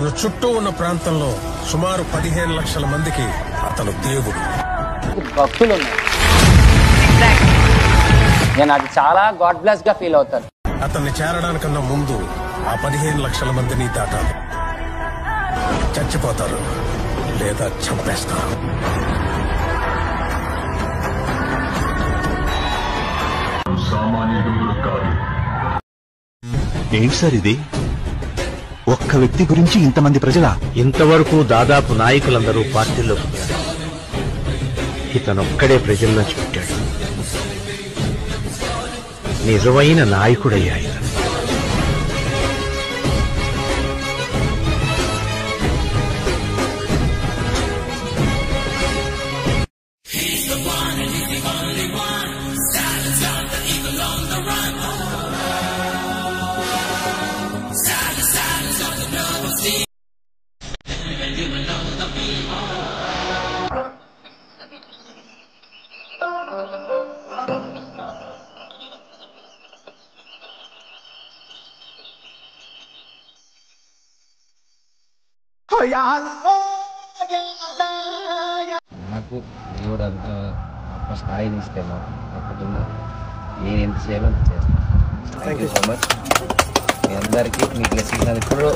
అతను చుట్టూ ఉన్న ప్రాంతంలో సుమారు 15 లక్షల మందికి అతను దేవుడు. భక్తులు ఉన్నారు. నేను అది చాలా గాడ్ బ్లెస్ గా ఫీల్ అవుతాను. అతన్ని చేరడానికన్నా ముందు ఆ 15 లక్షల మందిని దాటాలి. చచ్చిపోతారు లేదా చంపేస్తారు. ఏంటి సార్ ఇది? ఒక్క వ్యక్తి గురించి ఇంతమంది ప్రజల? ఇంతవరకు దాదాపు నాయకులందరూ పార్టీలోకి వచ్చారు. ఇతనొక్కడే ప్రజల్లో చుట్టాడు. నిజమైన నాయకుడయ్యా ఇతను. నాకు దేవుడు అంత గొప్ప స్థాయిని ఇస్తే మా కుటుంబం నేను ఎంత చేయాలో అంత చేస్తాను. Thank you so much. మీ అందరికీ మీ బ్లెస్సింగ్స్ ఇప్పుడు